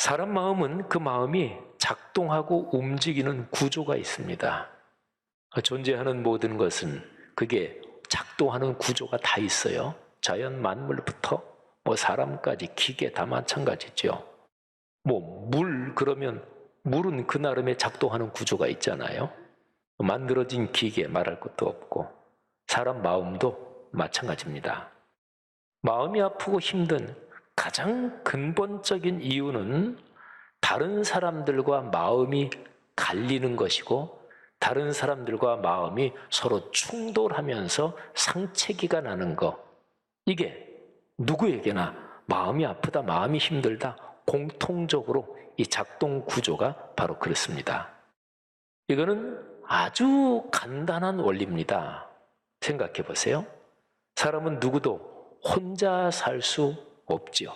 사람 마음은 그 마음이 작동하고 움직이는 구조가 있습니다. 존재하는 모든 것은 그게 작동하는 구조가 다 있어요. 자연 만물부터 사람까지 기계 다 마찬가지죠. 물 그러면 물은 그 나름의 작동하는 구조가 있잖아요. 만들어진 기계 말할 것도 없고 사람 마음도 마찬가지입니다. 마음이 아프고 힘든 가장 근본적인 이유는 다른 사람들과 마음이 갈리는 것이고 다른 사람들과 마음이 서로 충돌하면서 상처기가 나는 것. 이게 누구에게나 마음이 아프다, 마음이 힘들다 공통적으로 이 작동 구조가 바로 그렇습니다. 이거는 아주 간단한 원리입니다. 생각해 보세요. 사람은 누구도 혼자 살 수 없지요.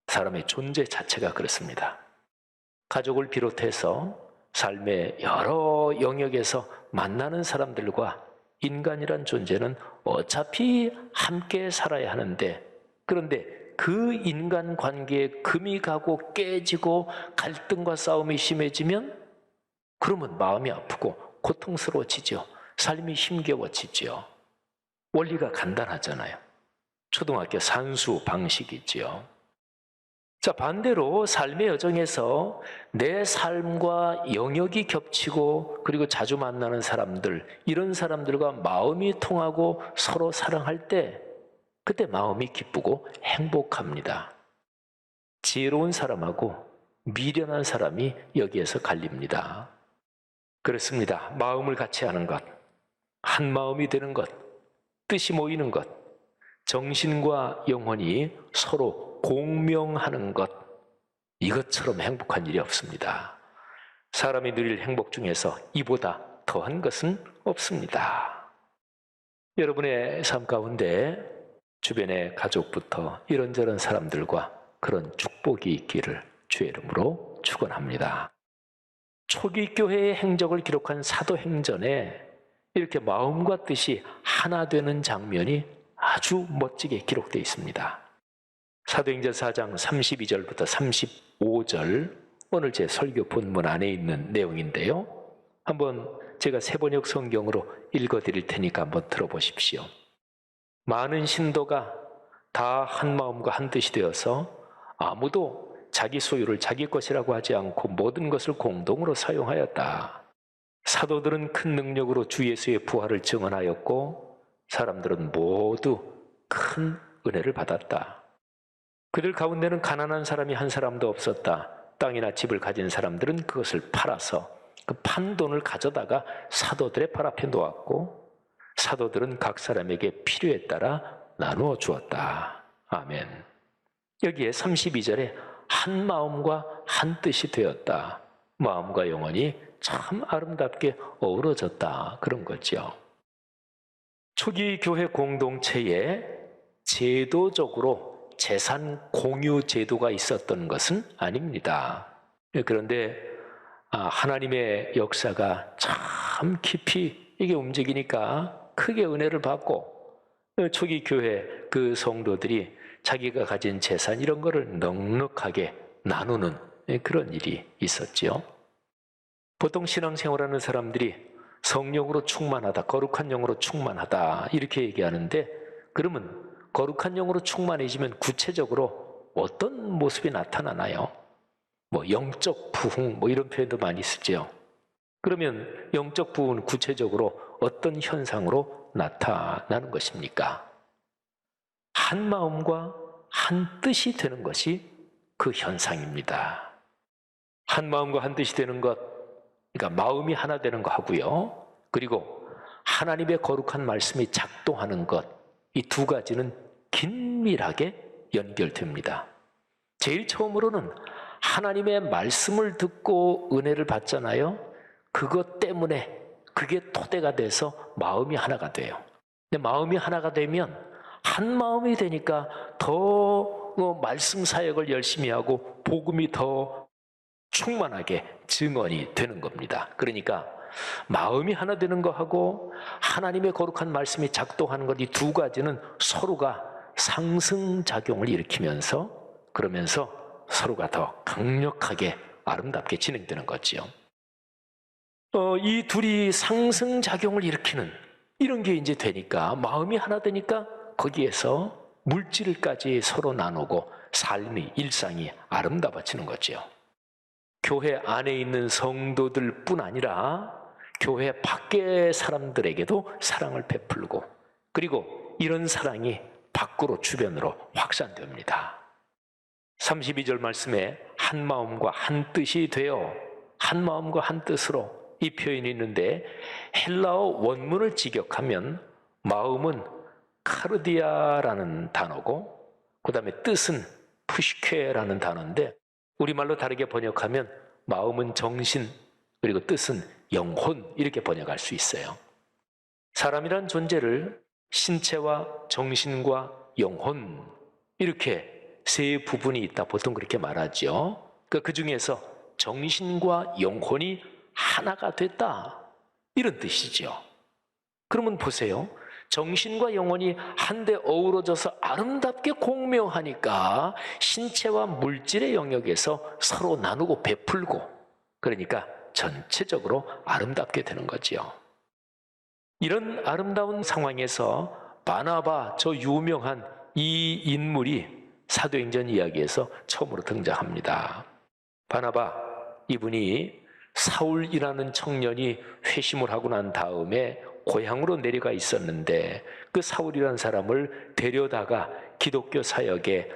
사람의 존재 자체가 그렇습니다. 가족을 비롯해서 삶의 여러 영역에서 만나는 사람들과 인간이란 존재는 어차피 함께 살아야 하는데, 그런데 그 인간 관계에 금이 가고 깨지고 갈등과 싸움이 심해지면 그러면 마음이 아프고 고통스러워지죠. 삶이 힘겨워지죠. 원리가 간단하잖아요. 초등학교 산수 방식이지요. 자, 반대로 삶의 여정에서 내 삶과 영역이 겹치고 그리고 자주 만나는 사람들, 이런 사람들과 마음이 통하고 서로 사랑할 때 그때 마음이 기쁘고 행복합니다. 지혜로운 사람하고 미련한 사람이 여기에서 갈립니다. 그렇습니다. 마음을 같이 하는 것, 한 마음이 되는 것, 뜻이 모이는 것, 정신과 영혼이 서로 공명하는 것, 이것처럼 행복한 일이 없습니다. 사람이 누릴 행복 중에서 이보다 더한 것은 없습니다. 여러분의 삶 가운데 주변의 가족부터 이런저런 사람들과 그런 축복이 있기를 주의 이름으로 축원합니다. 초기 교회의 행적을 기록한 사도행전에 이렇게 마음과 뜻이 하나 되는 장면이 아주 멋지게 기록되어 있습니다. 사도행전 4장 32절부터 35절, 오늘 제 설교 본문 안에 있는 내용인데요. 한번 제가 세번역 성경으로 읽어드릴 테니까 한번 들어보십시오. 많은 신도가 다 한 마음과 한 뜻이 되어서 아무도 자기 소유를 자기 것이라고 하지 않고 모든 것을 공동으로 사용하였다. 사도들은 큰 능력으로 주 예수의 부활을 증언하였고 사람들은 모두 큰 은혜를 받았다. 그들 가운데는 가난한 사람이 한 사람도 없었다. 땅이나 집을 가진 사람들은 그것을 팔아서 그 판 돈을 가져다가 사도들의 발 앞에 놓았고 사도들은 각 사람에게 필요에 따라 나누어 주었다. 아멘. 여기에 32절에 한 마음과 한 뜻이 되었다. 마음과 영혼이 참 아름답게 어우러졌다. 그런 거죠. 초기 교회 공동체에 제도적으로 재산 공유 제도가 있었던 것은 아닙니다. 그런데 하나님의 역사가 참 깊이 이게 움직이니까 크게 은혜를 받고 초기 교회 그 성도들이 자기가 가진 재산 이런 거를 넉넉하게 나누는 그런 일이 있었지요. 보통 신앙생활하는 사람들이 성령으로 충만하다, 거룩한 영으로 충만하다 이렇게 얘기하는데, 그러면 거룩한 영으로 충만해지면 구체적으로 어떤 모습이 나타나나요? 영적 부흥 이런 표현도 많이 쓰죠. 그러면 영적 부흥은 구체적으로 어떤 현상으로 나타나는 것입니까? 한 마음과 한 뜻이 되는 것이 그 현상입니다. 한 마음과 한 뜻이 되는 것, 그러니까 마음이 하나 되는 거 하고요. 그리고 하나님의 거룩한 말씀이 작동하는 것, 이 두 가지는 긴밀하게 연결됩니다. 제일 처음으로는 하나님의 말씀을 듣고 은혜를 받잖아요. 그것 때문에 그게 토대가 돼서 마음이 하나가 돼요. 근데 마음이 하나가 되면 한 마음이 되니까 더 말씀 사역을 열심히 하고 복음이 더 충만하게 증언이 되는 겁니다. 그러니까 마음이 하나 되는 거하고 하나님의 거룩한 말씀이 작동하는 것, 이 두 가지는 서로가 상승작용을 일으키면서 그러면서 서로가 더 강력하게 아름답게 진행되는 거지요. 이 둘이 상승작용을 일으키는 이런 게 이제 되니까, 마음이 하나 되니까 거기에서 물질까지 서로 나누고 삶의 일상이 아름다워지는 거죠. 교회 안에 있는 성도들 뿐 아니라 교회 밖의 사람들에게도 사랑을 베풀고, 그리고 이런 사랑이 밖으로 주변으로 확산됩니다. 32절 말씀에 한 마음과 한 뜻이 되어, 한 마음과 한 뜻으로, 이 표현이 있는데 헬라어 원문을 직역하면 마음은 카르디아라는 단어고, 그 다음에 뜻은 푸시케라는 단어인데, 우리말로 다르게 번역하면 마음은 정신, 그리고 뜻은 영혼, 이렇게 번역할 수 있어요. 사람이란 존재를 신체와 정신과 영혼, 이렇게 세 부분이 있다, 보통 그렇게 말하죠. 그 중에서 정신과 영혼이 하나가 됐다, 이런 뜻이죠. 그러면 보세요. 정신과 영혼이 한데 어우러져서 아름답게 공명하니까 신체와 물질의 영역에서 서로 나누고 베풀고, 그러니까 전체적으로 아름답게 되는 거지요. 이런 아름다운 상황에서 바나바, 저 유명한 이 인물이 사도행전 이야기에서 처음으로 등장합니다. 바나바, 이분이 사울이라는 청년이 회심을 하고 난 다음에 고향으로 내려가 있었는데, 그 사울이라는 사람을 데려다가 기독교 사역의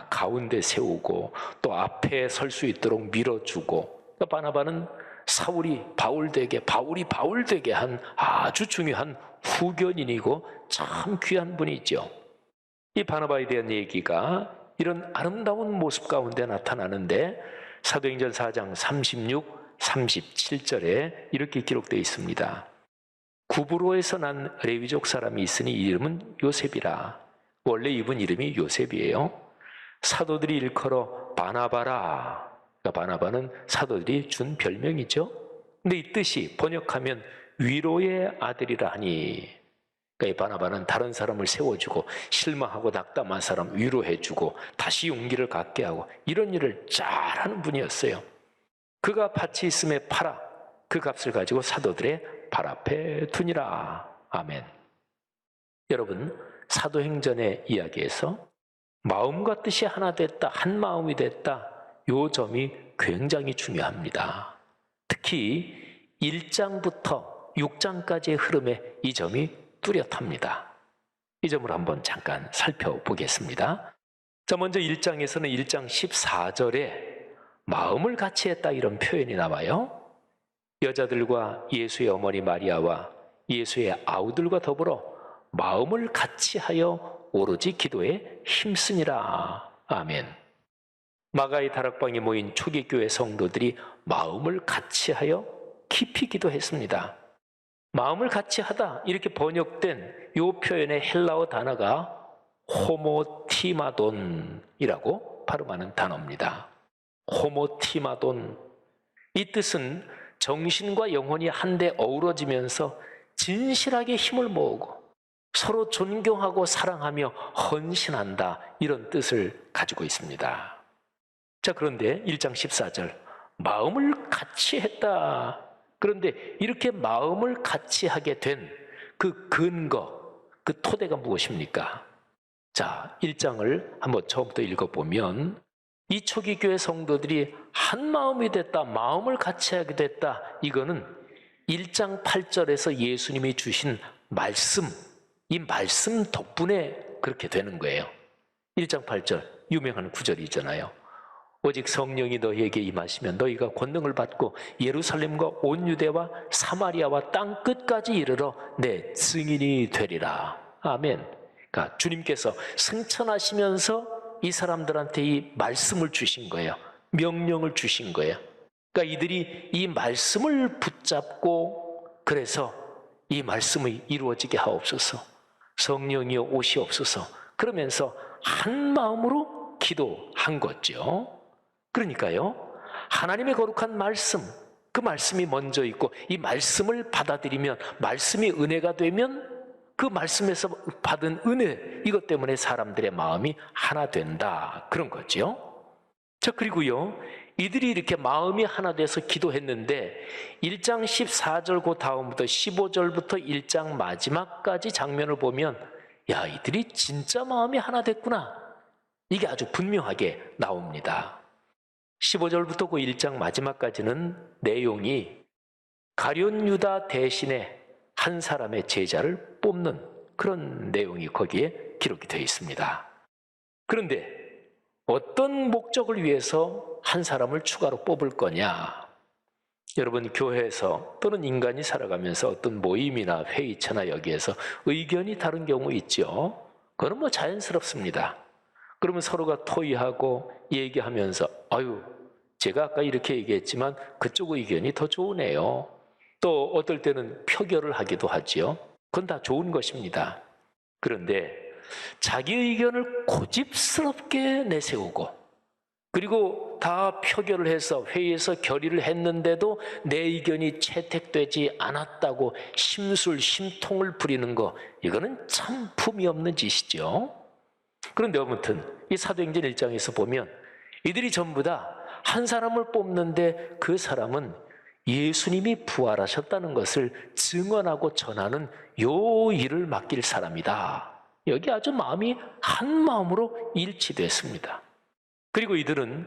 가운데 세우고 또 앞에 설 수 있도록 밀어주고, 바나바는 사울이 바울되게, 바울이 바울되게 한 아주 중요한 후견인이고 참 귀한 분이죠. 이 바나바에 대한 얘기가 이런 아름다운 모습 가운데 나타나는데, 사도행전 4장 36, 37절에 이렇게 기록되어 있습니다. 구브로에서 난 레위족 사람이 있으니 이름은 요셉이라. 원래 이분 이름이 요셉이에요. 사도들이 일컬어 바나바라. 그러니까 바나바는 사도들이 준 별명이죠. 근데 이 뜻이 번역하면 위로의 아들이라 하니, 그러니까 이 바나바는 다른 사람을 세워주고 실망하고 낙담한 사람 위로해주고 다시 용기를 갖게 하고 이런 일을 잘하는 분이었어요. 그가 밭이 있음에 팔아 그 값을 가지고 사도들의 발 앞에 두니라. 아멘. 여러분, 사도행전의 이야기에서 마음과 뜻이 하나 됐다, 한 마음이 됐다, 요 점이 굉장히 중요합니다. 특히 1장부터 6장까지의 흐름에 이 점이 뚜렷합니다. 이 점을 한번 잠깐 살펴보겠습니다. 자, 먼저 1장에서는 1장 14절에 마음을 같이 했다, 이런 표현이 나와요. 여자들과 예수의 어머니 마리아와 예수의 아우들과 더불어 마음을 같이 하여 오로지 기도에 힘쓰니라. 아멘. 마가의 다락방에 모인 초기 교회 성도들이 마음을 같이 하여 깊이 기도했습니다. 마음을 같이 하다, 이렇게 번역된 이 표현의 헬라어 단어가 호모티마돈이라고 발음하는 단어입니다. 호모티마돈, 이 뜻은 정신과 영혼이 한데 어우러지면서 진실하게 힘을 모으고 서로 존경하고 사랑하며 헌신한다, 이런 뜻을 가지고 있습니다. 자, 그런데 1장 14절 마음을 같이 했다. 그런데 이렇게 마음을 같이 하게 된 그 근거, 그 토대가 무엇입니까? 자, 1장을 한번 처음부터 읽어보면 이 초기 교회 성도들이 한 마음이 됐다, 마음을 같이 하게 됐다, 이거는 1장 8절에서 예수님이 주신 말씀, 이 말씀 덕분에 그렇게 되는 거예요. 1장 8절 유명한 구절이잖아요. 오직 성령이 너희에게 임하시면 너희가 권능을 받고 예루살렘과 온 유대와 사마리아와 땅 끝까지 이르러 내 증인이 되리라. 아멘. 그러니까 주님께서 승천하시면서 이 사람들한테 이 말씀을 주신 거예요. 명령을 주신 거예요. 그러니까 이들이 이 말씀을 붙잡고, 그래서 이 말씀이 이루어지게 하옵소서, 성령이여 오시옵소서, 그러면서 한 마음으로 기도한 거죠. 그러니까요, 하나님의 거룩한 말씀, 그 말씀이 먼저 있고 이 말씀을 받아들이면, 말씀이 은혜가 되면 그 말씀에서 받은 은혜, 이것 때문에 사람들의 마음이 하나 된다, 그런 거죠. 자, 그리고요, 이들이 이렇게 마음이 하나 돼서 기도했는데 1장 14절 그 다음부터 15절부터 1장 마지막까지 장면을 보면 야, 이들이 진짜 마음이 하나 됐구나, 이게 아주 분명하게 나옵니다. 15절부터 그 1장 마지막까지는 내용이 가룟 유다 대신에 한 사람의 제자를 뽑는 그런 내용이 거기에 기록이 되어 있습니다. 그런데 어떤 목적을 위해서 한 사람을 추가로 뽑을 거냐? 여러분, 교회에서 또는 인간이 살아가면서 어떤 모임이나 회의처나 여기에서 의견이 다른 경우 있죠. 그건 뭐 자연스럽습니다. 그러면 서로가 토의하고 얘기하면서 아유, 제가 아까 이렇게 얘기했지만 그쪽 의견이 더 좋으네요. 또 어떨 때는 표결을 하기도 하지요. 그건 다 좋은 것입니다. 그런데 자기 의견을 고집스럽게 내세우고 그리고 다 표결을 해서 회의에서 결의를 했는데도 내 의견이 채택되지 않았다고 심술심통을 부리는 거, 이거는 참 품이 없는 짓이죠. 그런데 아무튼 이 사도행전 1장에서 보면 이들이 전부 다 한 사람을 뽑는데 그 사람은 예수님이 부활하셨다는 것을 증언하고 전하는 요 일을 맡길 사람이다. 여기 아주 마음이 한 마음으로 일치됐습니다. 그리고 이들은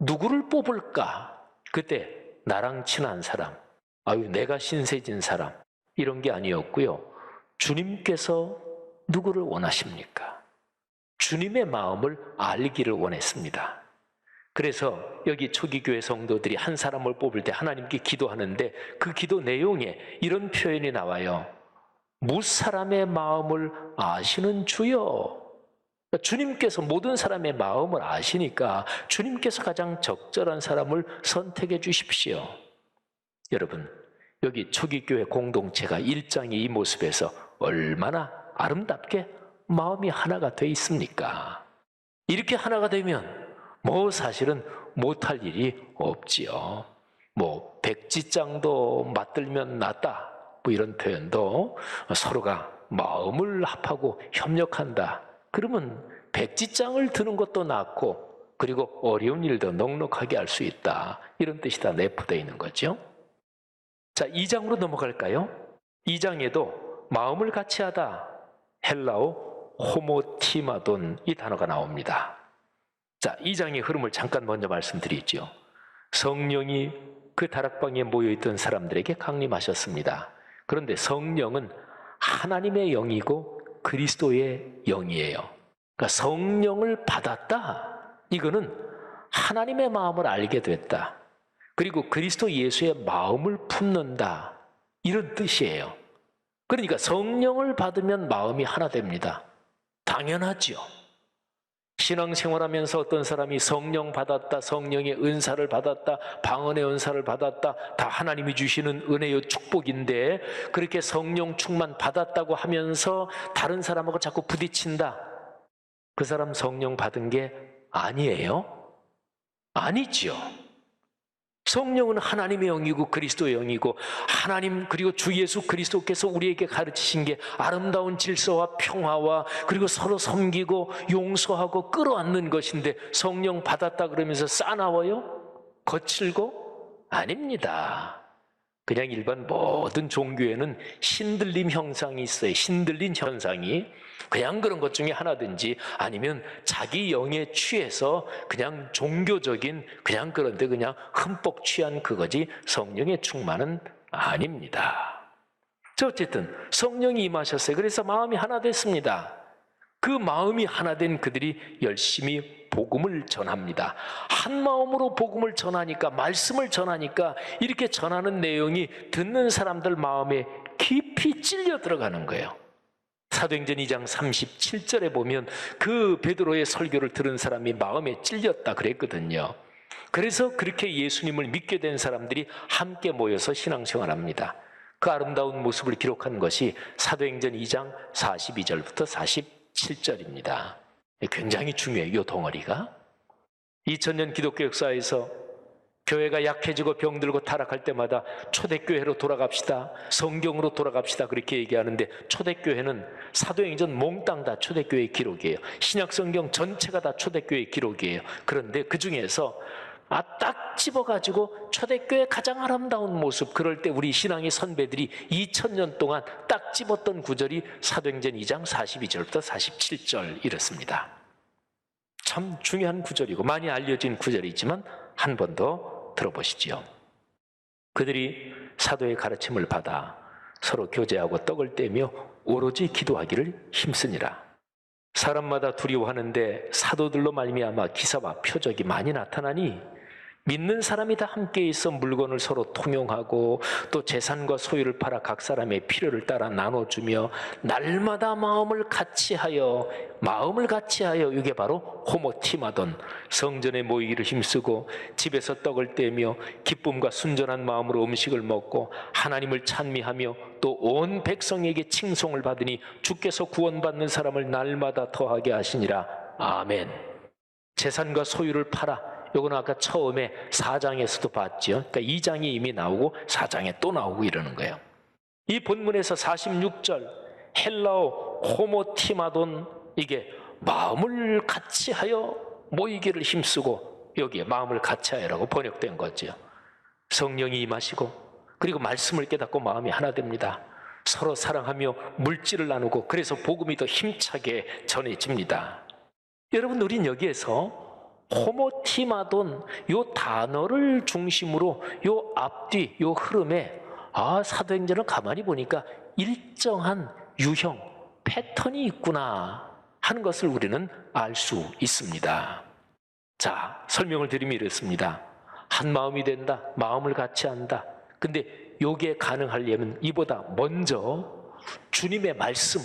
누구를 뽑을까? 그때 나랑 친한 사람, 아유 내가 신세진 사람, 이런 게 아니었고요. 주님께서 누구를 원하십니까? 주님의 마음을 알기를 원했습니다. 그래서 여기 초기 교회 성도들이 한 사람을 뽑을 때 하나님께 기도하는데 그 기도 내용에 이런 표현이 나와요. 무사람의 마음을 아시는 주여. 주님께서 모든 사람의 마음을 아시니까 주님께서 가장 적절한 사람을 선택해 주십시오. 여러분, 여기 초기 교회 공동체가 1장의 이 모습에서 얼마나 아름답게 마음이 하나가 돼 있습니까? 이렇게 하나가 되면 뭐 사실은 못할 일이 없지요. 뭐 백지장도 맞들면 낫다, 뭐 이런 표현도 서로가 마음을 합하고 협력한다, 그러면 백지장을 드는 것도 낫고 그리고 어려운 일도 넉넉하게 할 수 있다, 이런 뜻이 다 내포되어 있는 거죠. 자, 2장으로 넘어갈까요? 2장에도 마음을 같이 하다, 헬라어 호모티마돈, 이 단어가 나옵니다. 자, 2장의 흐름을 잠깐 먼저 말씀드리죠. 성령이 그 다락방에 모여있던 사람들에게 강림하셨습니다. 그런데 성령은 하나님의 영이고 그리스도의 영이에요. 그러니까 성령을 받았다, 이거는 하나님의 마음을 알게 됐다, 그리고 그리스도 예수의 마음을 품는다, 이런 뜻이에요. 그러니까 성령을 받으면 마음이 하나 됩니다. 당연하지요. 신앙생활하면서 어떤 사람이 성령 받았다, 성령의 은사를 받았다, 방언의 은사를 받았다, 다 하나님이 주시는 은혜의 축복인데 그렇게 성령 충만 받았다고 하면서 다른 사람하고 자꾸 부딪힌다, 그 사람 성령 받은 게 아니에요? 아니지요. 성령은 하나님의 영이고 그리스도의 영이고 하나님 그리고 주 예수 그리스도께서 우리에게 가르치신 게 아름다운 질서와 평화와 그리고 서로 섬기고 용서하고 끌어안는 것인데 성령 받았다 그러면서 싸나워요? 거칠고? 아닙니다. 그냥 일반 모든 종교에는 신들림 현상이 있어요. 신들린 현상이. 그냥 그런 것 중에 하나든지 아니면 자기 영에 취해서 그냥 종교적인 그냥 그런데 그냥 흠뻑 취한 그거지 성령의 충만은 아닙니다. 자, 어쨌든 성령이 임하셨어요. 그래서 마음이 하나 됐습니다. 그 마음이 하나 된 그들이 열심히 복음을 전합니다. 한 마음으로 복음을 전하니까, 말씀을 전하니까 이렇게 전하는 내용이 듣는 사람들 마음에 깊이 찔려 들어가는 거예요. 사도행전 2장 37절에 보면 그 베드로의 설교를 들은 사람이 마음에 찔렸다 그랬거든요. 그래서 그렇게 예수님을 믿게 된 사람들이 함께 모여서 신앙생활합니다. 그 아름다운 모습을 기록한 것이 사도행전 2장 42절부터 47절입니다. 굉장히 중요해요, 이 덩어리가. 2000년 기독교 역사에서 교회가 약해지고 병들고 타락할 때마다 초대교회로 돌아갑시다, 성경으로 돌아갑시다 그렇게 얘기하는데, 초대교회는 사도행전 몽땅 다 초대교회의 기록이에요. 신약성경 전체가 다 초대교회의 기록이에요. 그런데 그 중에서 딱 집어가지고 초대교회의 가장 아름다운 모습, 그럴 때 우리 신앙의 선배들이 2000년 동안 딱 집었던 구절이 사도행전 2장 42절부터 47절 이렇습니다. 참 중요한 구절이고 많이 알려진 구절이지만 한 번 더 들어보시지요. 그들이 사도의 가르침을 받아 서로 교제하고 떡을 떼며 오로지 기도하기를 힘쓰니라. 사람마다 두려워하는데 사도들로 말미암아 기사와 표적이 많이 나타나니 믿는 사람이 다 함께 있어 물건을 서로 통용하고 또 재산과 소유를 팔아 각 사람의 필요를 따라 나눠주며 날마다 마음을 같이하여 이게 바로 호모티마돈, 성전에 모이기를 힘쓰고 집에서 떡을 떼며 기쁨과 순전한 마음으로 음식을 먹고 하나님을 찬미하며 또 온 백성에게 칭송을 받으니 주께서 구원받는 사람을 날마다 더하게 하시니라. 아멘. 재산과 소유를 팔아, 요건 아까 처음에 4장에서도 봤죠. 그러니까 2장이 이미 나오고 4장에 또 나오고 이러는 거예요. 이 본문에서 46절 헬라어 호모티마돈, 이게 마음을 같이하여 모이기를 힘쓰고, 여기에 마음을 같이하여라고 번역된 거죠. 성령이 임하시고 그리고 말씀을 깨닫고 마음이 하나 됩니다. 서로 사랑하며 물질을 나누고, 그래서 복음이 더 힘차게 전해집니다. 여러분, 우린 여기에서 호모티마돈 요 단어를 중심으로 요 앞뒤 요 흐름에 사도행전을 가만히 보니까 일정한 유형, 패턴이 있구나 하는 것을 우리는 알 수 있습니다. 자, 설명을 드리면 이렇습니다. 한 마음이 된다, 마음을 같이 한다. 근데 요게 가능하려면 이보다 먼저 주님의 말씀,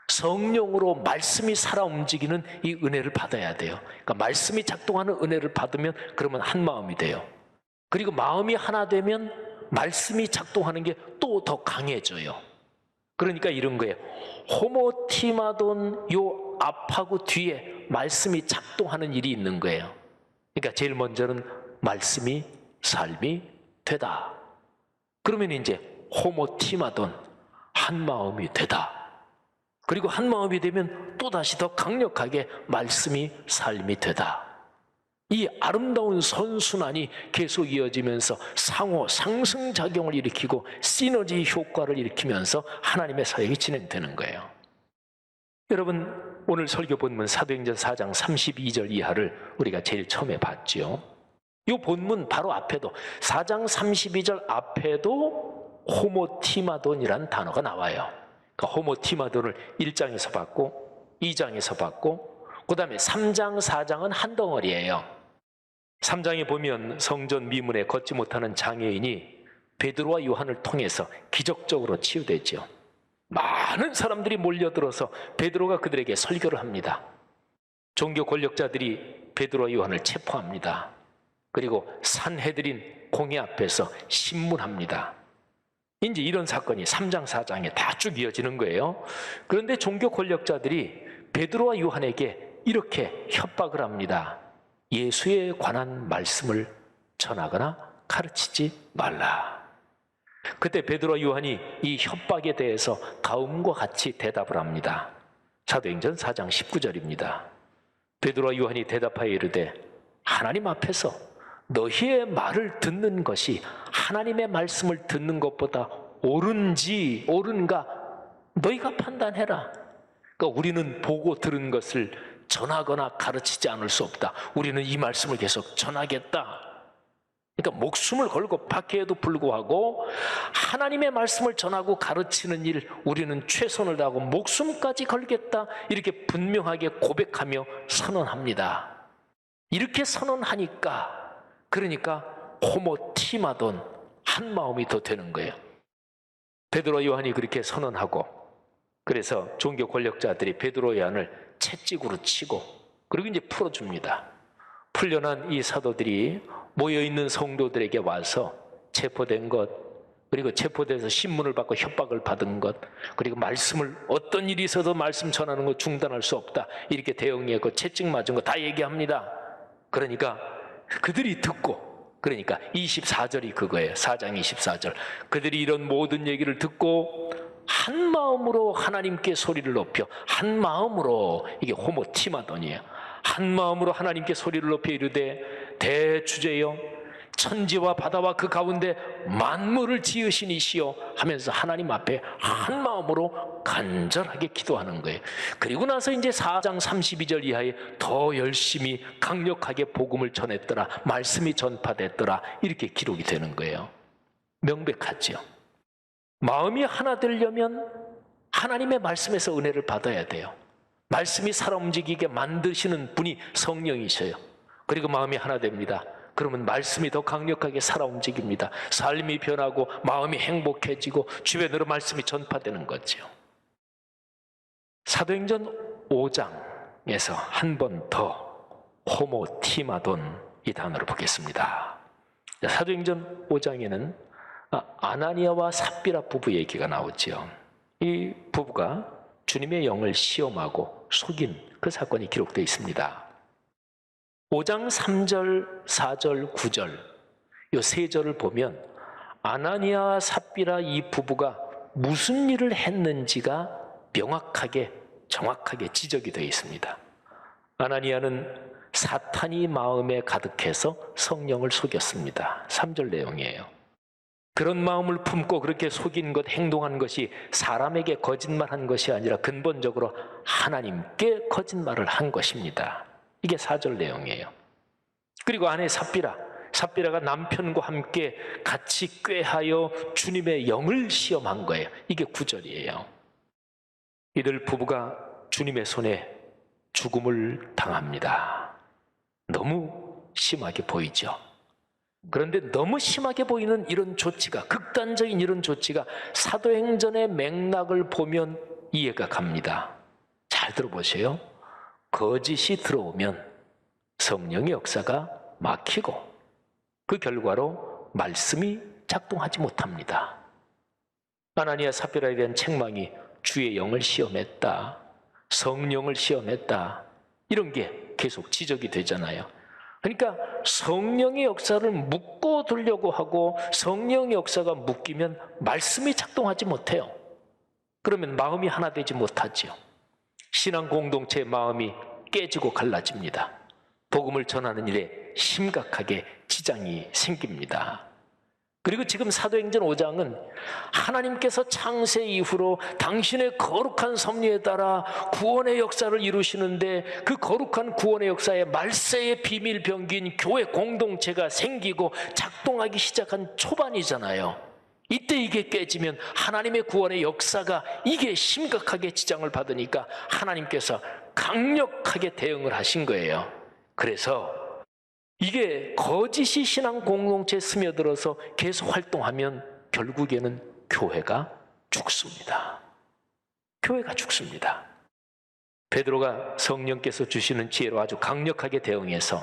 성령으로 말씀이 살아 움직이는 이 은혜를 받아야 돼요. 그러니까 말씀이 작동하는 은혜를 받으면 그러면 한 마음이 돼요. 그리고 마음이 하나 되면 말씀이 작동하는 게 또 더 강해져요. 그러니까 이런 거예요. 호모티마돈 요 앞하고 뒤에 말씀이 작동하는 일이 있는 거예요. 그러니까 제일 먼저는 말씀이 삶이 되다. 그러면 이제 호모티마돈 한 마음이 되다. 그리고 한 마음이 되면 또다시 더 강력하게 말씀이 삶이 되다. 이 아름다운 선순환이 계속 이어지면서 상호 상승작용을 일으키고 시너지 효과를 일으키면서 하나님의 사역이 진행되는 거예요. 여러분, 오늘 설교 본문 사도행전 4장 32절 이하를 우리가 제일 처음에 봤죠. 이 본문 바로 앞에도 4장 32절 앞에도 호모티마돈이라는 단어가 나와요. 그러니까 호모티마돈을 1장에서 봤고 2장에서 봤고 그 다음에 3장 4장은 한 덩어리예요. 3장에 보면 성전 미문에 걷지 못하는 장애인이 베드로와 요한을 통해서 기적적으로 치유되죠. 많은 사람들이 몰려들어서 베드로가 그들에게 설교를 합니다. 종교 권력자들이 베드로와 요한을 체포합니다. 그리고 산헤드린 공회 앞에서 신문합니다. 이제 이런 사건이 3장 4장에 다 쭉 이어지는 거예요. 그런데 종교 권력자들이 베드로와 요한에게 이렇게 협박을 합니다. 예수에 관한 말씀을 전하거나 가르치지 말라. 그때 베드로와 요한이 이 협박에 대해서 다음과 같이 대답을 합니다. 사도행전 4장 19절입니다. 베드로와 요한이 대답하여 이르되 하나님 앞에서 너희의 말을 듣는 것이 하나님의 말씀을 듣는 것보다 옳은가 너희가 판단해라. 그러니까 우리는 보고 들은 것을 전하거나 가르치지 않을 수 없다. 우리는 이 말씀을 계속 전하겠다. 그러니까 목숨을 걸고 박해에도 불구하고 하나님의 말씀을 전하고 가르치는 일, 우리는 최선을 다하고 목숨까지 걸겠다. 이렇게 분명하게 고백하며 선언합니다. 이렇게 선언하니까, 그러니까 호모티마돈 한 마음이 더 되는 거예요. 베드로 요한이 그렇게 선언하고, 그래서 종교 권력자들이 베드로 요한을 채찍으로 치고 그리고 이제 풀어줍니다. 풀려난 이 사도들이 모여있는 성도들에게 와서 체포된 것, 그리고 체포돼서 신문을 받고 협박을 받은 것, 그리고 말씀을 어떤 일이 있어도 말씀 전하는 거 중단할 수 없다 이렇게 대응했고 채찍 맞은 거 다 얘기합니다. 그러니까 그들이 듣고 그러니까 24절이 그거예요. 4장 24절. 그들이 이런 모든 얘기를 듣고 한 마음으로 하나님께 소리를 높여, 한 마음으로, 이게 호모티마돈이에요. 한 마음으로 하나님께 소리를 높여 이르되 대주제여 천지와 바다와 그 가운데 만물을 지으신 이시여 하면서 하나님 앞에 한 마음으로 간절하게 기도하는 거예요. 그리고 나서 이제 4장 32절 이하에 더 열심히 강력하게 복음을 전했더라, 말씀이 전파됐더라, 이렇게 기록이 되는 거예요. 명백하죠. 마음이 하나 되려면 하나님의 말씀에서 은혜를 받아야 돼요. 말씀이 살아 움직이게 만드시는 분이 성령이셔요. 그리고 마음이 하나 됩니다. 그러면 말씀이 더 강력하게 살아 움직입니다. 삶이 변하고 마음이 행복해지고 주변으로 말씀이 전파되는 거죠. 사도행전 5장에서 한 번 더 호모티마돈 이 단어를 보겠습니다. 사도행전 5장에는 아나니아와 삽비라 부부 얘기가 나오죠. 이 부부가 주님의 영을 시험하고 속인 그 사건이 기록되어 있습니다. 5장 3절, 4절, 9절 이 세 절을 보면 아나니아와 삽비라 이 부부가 무슨 일을 했는지가 명확하게 정확하게 지적이 되어 있습니다. 아나니아는 사탄이 마음에 가득해서 성령을 속였습니다. 3절 내용이에요. 그런 마음을 품고 그렇게 속인 것, 행동한 것이 사람에게 거짓말한 것이 아니라 근본적으로 하나님께 거짓말을 한 것입니다. 이게 4절 내용이에요. 그리고 아내 삽비라가 남편과 함께 같이 꾀하여 주님의 영을 시험한 거예요. 이게 9절이에요. 이들 부부가 주님의 손에 죽음을 당합니다. 너무 심하게 보이죠. 그런데 너무 심하게 보이는 이런 조치가, 극단적인 이런 조치가 사도행전의 맥락을 보면 이해가 갑니다. 잘 들어보세요. 거짓이 들어오면 성령의 역사가 막히고 그 결과로 말씀이 작동하지 못합니다. 아나니아 삽비라에 대한 책망이 주의 영을 시험했다, 성령을 시험했다, 이런 게 계속 지적이 되잖아요. 그러니까 성령의 역사를 묶어두려고 하고 성령의 역사가 묶이면 말씀이 작동하지 못해요. 그러면 마음이 하나 되지 못하죠. 신앙 공동체의 마음이 깨지고 갈라집니다. 복음을 전하는 일에 심각하게 지장이 생깁니다. 그리고 지금 사도행전 5장은 하나님께서 창세 이후로 당신의 거룩한 섭리에 따라 구원의 역사를 이루시는데 그 거룩한 구원의 역사에 말세의 비밀 병기인 교회 공동체가 생기고 작동하기 시작한 초반이잖아요. 이때 이게 깨지면 하나님의 구원의 역사가 이게 심각하게 지장을 받으니까 하나님께서 강력하게 대응을 하신 거예요. 그래서 이게 거짓이 신앙 공동체에 스며들어서 계속 활동하면 결국에는 교회가 죽습니다. 교회가 죽습니다. 베드로가 성령께서 주시는 지혜로 아주 강력하게 대응해서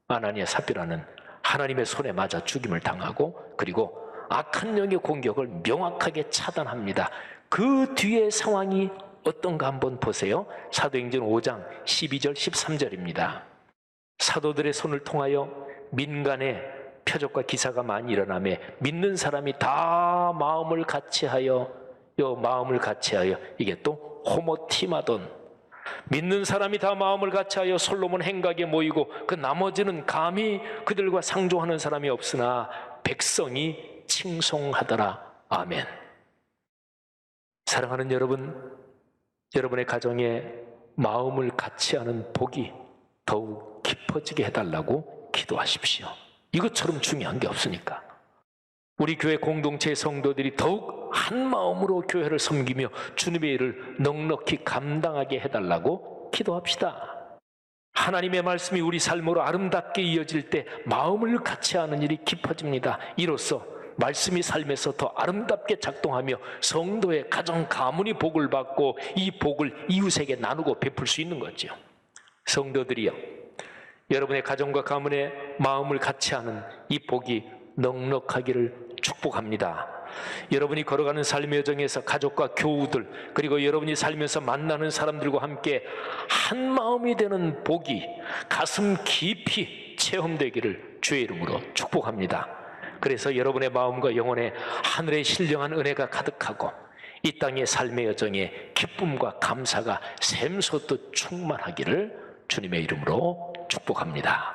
아나니아 삽비라는 하나님의 손에 맞아 죽임을 당하고 그리고 악한 영의 공격을 명확하게 차단합니다. 그 뒤의 상황이 어떤가 한번 보세요. 사도행전 5장 12절 13절입니다. 사도들의 손을 통하여 민간에 표적과 기사가 많이 일어나며 믿는 사람이 다 마음을 같이하여 이게 또 호모티마돈, 믿는 사람이 다 마음을 같이하여 솔로몬 행각에 모이고 그 나머지는 감히 그들과 상종하는 사람이 없으나 백성이 칭송하더라. 아멘. 사랑하는 여러분, 여러분의 가정에 마음을 같이하는 복이 더욱 깊어지게 해달라고 기도하십시오. 이것처럼 중요한 게 없으니까. 우리 교회 공동체의 성도들이 더욱 한 마음으로 교회를 섬기며 주님의 일을 넉넉히 감당하게 해달라고 기도합시다. 하나님의 말씀이 우리 삶으로 아름답게 이어질 때 마음을 같이하는 일이 깊어집니다. 이로써 말씀이 삶에서 더 아름답게 작동하며 성도의 가정 가문이 복을 받고 이 복을 이웃에게 나누고 베풀 수 있는 거죠. 성도들이여, 여러분의 가정과 가문의 마음을 같이하는 이 복이 넉넉하기를 축복합니다. 여러분이 걸어가는 삶의 여정에서 가족과 교우들 그리고 여러분이 살면서 만나는 사람들과 함께 한 마음이 되는 복이 가슴 깊이 체험되기를 주의 이름으로 축복합니다. 그래서 여러분의 마음과 영혼에 하늘의 신령한 은혜가 가득하고 이 땅의 삶의 여정에 기쁨과 감사가 샘솟듯 충만하기를 주님의 이름으로 축복합니다.